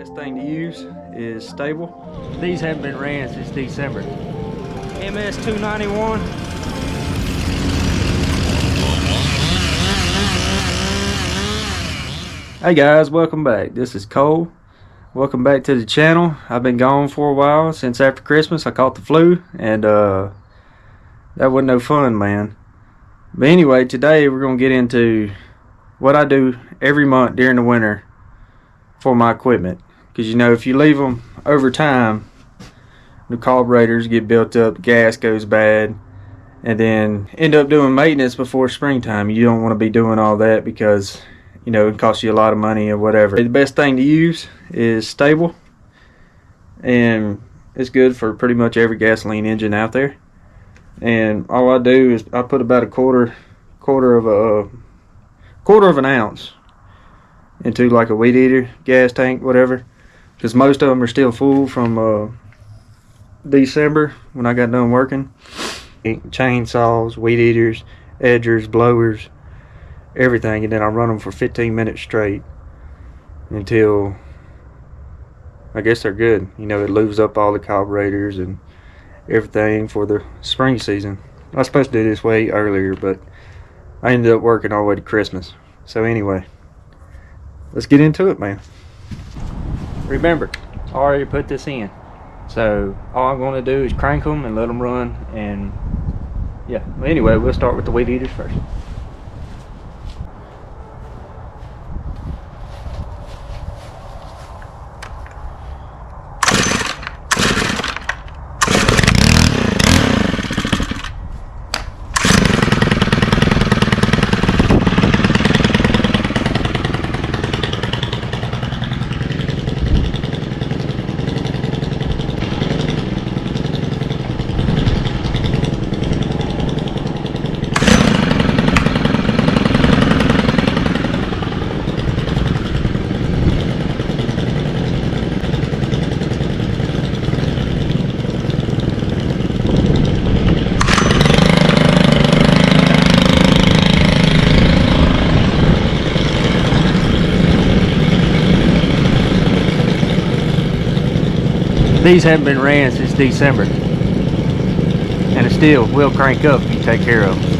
Best thing to use is stable. These haven't been ran since December. MS 291. Hey guys, welcome back. This is Cole. Welcome back to the channel. I've been gone for a while since after Christmas. I caught the flu and that wasn't no fun, man. But anyway, today we're gonna get into what I do every month during the winter for my equipment. Because you know, if you leave them over time, the carburetors get built up, the gas goes bad, and then end up doing maintenance before springtime. You don't want to be doing all that because, you know, it costs you a lot of money or whatever. The best thing to use is stable, and it's good for pretty much every gasoline engine out there. And all I do is I put about a quarter of an ounce into like a Weedeater gas tank, whatever, because most of them are still full from December when I got done working. Chainsaws, Weedeaters, edgers, blowers, everything, and then I run them for 15 minutes straight until I guess they're good. You know, it lubes up all the carburetors and everything for the spring season. I was supposed to do this way earlier, but I ended up working all the way to Christmas. So anyway, let's get into it, man. Remember, I already put this in, so all I'm going to do is crank them and let them run. And yeah, anyway, we'll start with the Weedeaters first. These haven't been ran since December, and it still will crank up if you take care of them.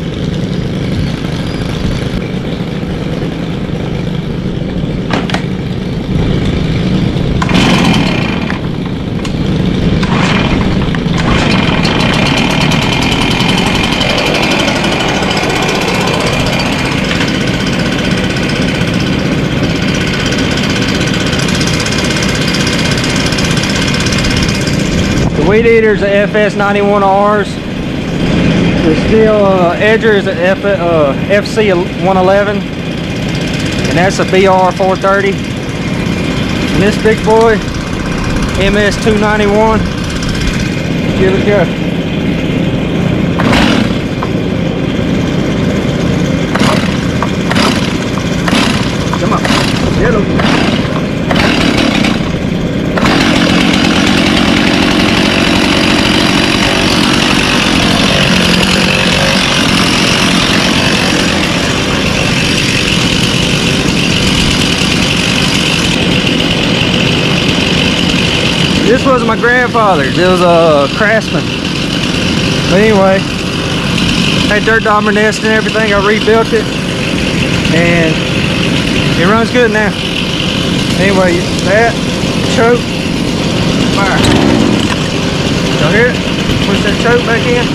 Weedeaters are FS91Rs. The Stihl Edger is an FC111, and that's a BR430. And this big boy, MS291. Give it a go. Come on, get him. This was my grandfather's. It was a Craftsman. But anyway, had dirt dauber nest and everything. I rebuilt it, and it runs good now. Anyway, that choke, fire. Y'all hear it? Push that choke back in.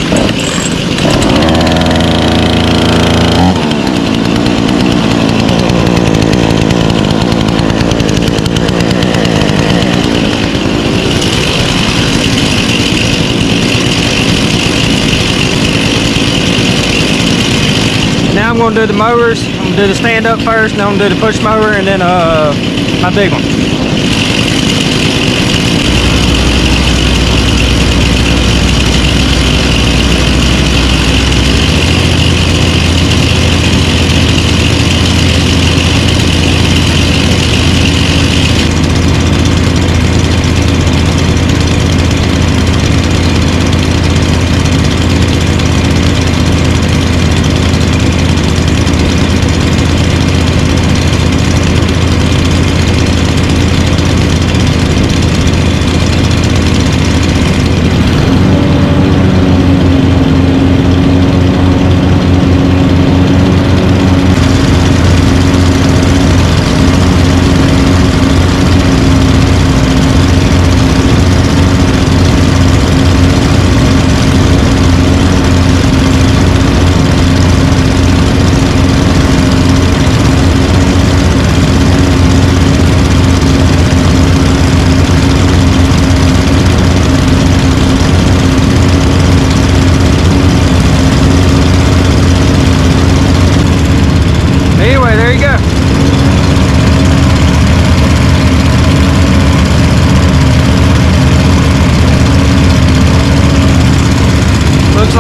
Now I'm going to do the mowers. I'm going to do the stand up first, then I'm going to do the push mower, and then my big one.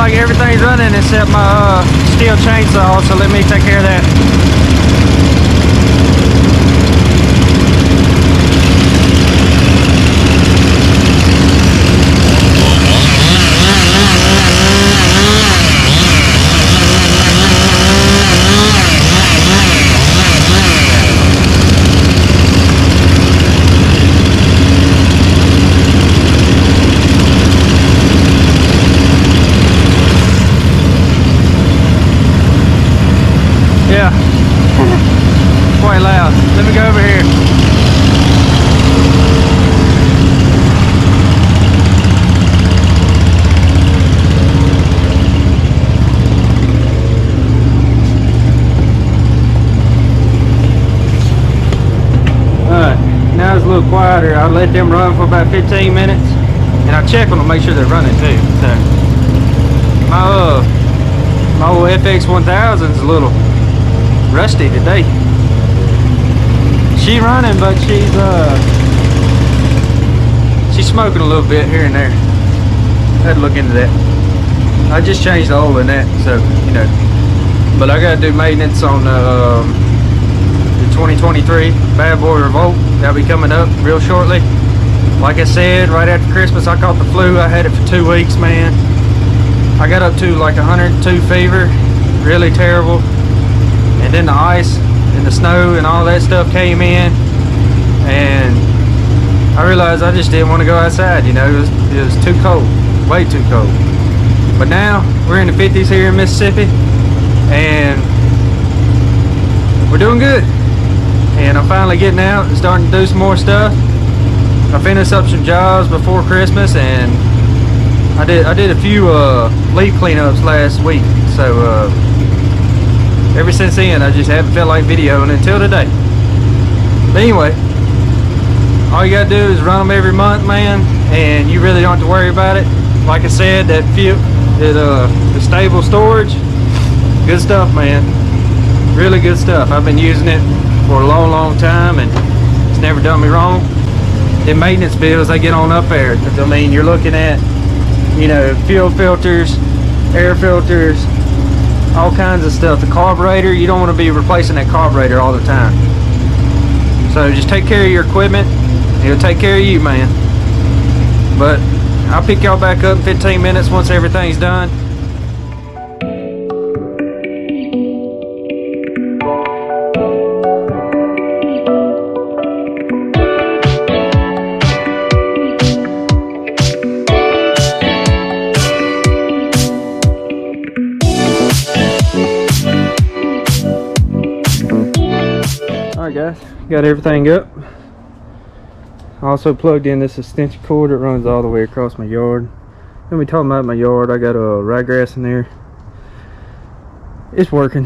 like everything's running except my Stihl chainsaw, so let me take care of that. Yeah, quite loud. Let me go over here. Alright, now it's a little quieter. I let them run for about 15 minutes and I check them to make sure they're running too. So my old FX 1000's a little rusty today. She's running, but she's smoking a little bit here and there. Had to look into that. I just changed the oil in that, so you know. But I gotta do maintenance on the 2023 Bad Boy Revolt. That'll be coming up real shortly. Like I said, right after Christmas I caught the flu. I had it for 2 weeks, man. I got up to like 102 fever, really terrible. And then the ice and the snow and all that stuff came in, and I realized I just didn't want to go outside. You know, it was too cold, way too cold. But now we're in the 50s here in Mississippi, and we're doing good. And I'm finally getting out and starting to do some more stuff. I finished up some jobs before Christmas, and I did a few leaf cleanups last week. So ever since then, I just haven't felt like videoing until today. But anyway, all you gotta do is run them every month, man, and you really don't have to worry about it. Like I said, that the stable storage, good stuff, man. Really good stuff. I've been using it for a long time, and it's never done me wrong. The maintenance bills, they get on up there. I mean, you're looking at, you know, fuel filters, air filters, all kinds of stuff. The carburetor, you don't want to be replacing that carburetor all the time. So just take care of your equipment. It'll take care of you, man. But I'll pick y'all back up in 15 minutes once everything's done. Alright guys, got everything up. I also plugged in this extension cord that runs all the way across my yard. Let me talk about my yard. I got a ryegrass in there. It's working.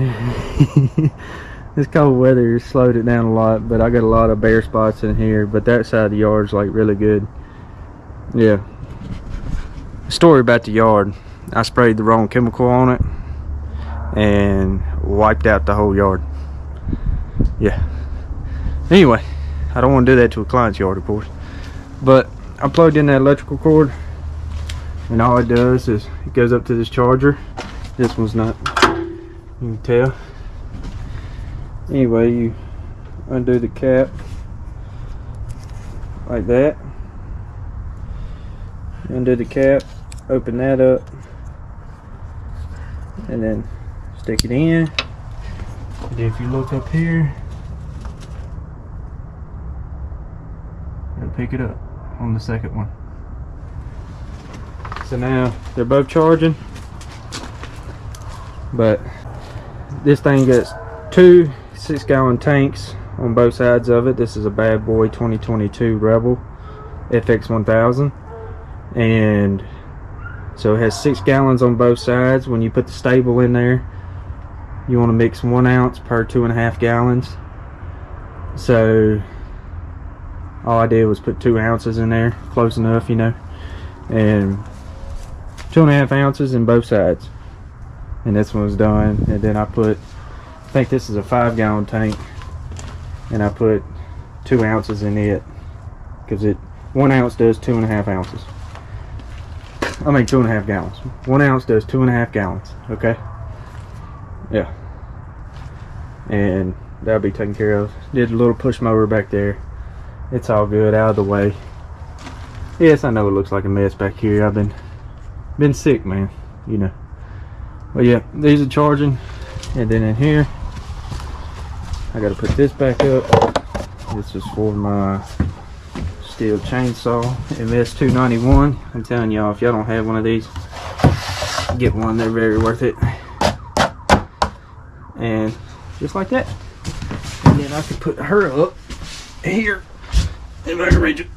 This cold weather has slowed it down a lot, but I got a lot of bare spots in here. But that side of the yard's like really good. Yeah. Story about the yard. I sprayed the wrong chemical on it and wiped out the whole yard. Yeah. Anyway, I don't want to do that to a client's yard, of course. But I plugged in that electrical cord, and all it does is it goes up to this charger. This one's not, you can tell. Anyway, you undo the cap like that. Undo the cap, open that up, and then stick it in. And if you look up here, it'll pick it up on the second one. So now they're both charging, but this thing gets 2 6-gallon tanks on both sides of it. This is a Bad Boy 2022 Rebel FX 1000, and so it has 6 gallons on both sides. When you put the stable in there, you want to mix 1 ounce per 2.5 gallons. So all I did was put 2 ounces in there, close enough, you know, and 2.5 ounces in both sides. And this one was done. And then I put, I think this is a 5-gallon tank, and I put 2 ounces in it, because 1 ounce does 2.5 ounces. I mean 2.5 gallons. 1 ounce does 2.5 gallons. Okay. Yeah. And that'll be taken care of. Did a little push mower back there. It's all good, out of the way. Yes, I know it looks like a mess back here. I've been sick, man. You know. But yeah, these are charging. And then in here, I gotta put this back up. This is for my Stihl Chainsaw MS 291. I'm telling y'all, if y'all don't have one of these, get one. They're very worth it. And just like that. And then I can put her up here. If I can reach it.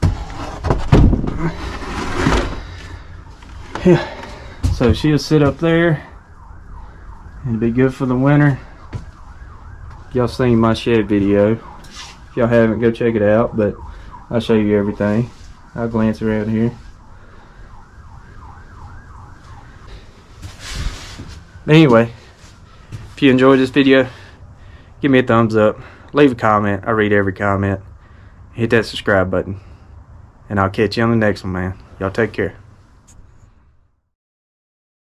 Yeah. So she'll sit up there and be good for the winter. Y'all seen my shed video. If y'all haven't, go check it out. But I'll show you everything. I'll glance around here. But anyway, if you enjoyed this video, give me a thumbs up. Leave a comment. I read every comment. Hit that subscribe button. And I'll catch you on the next one, man. Y'all take care.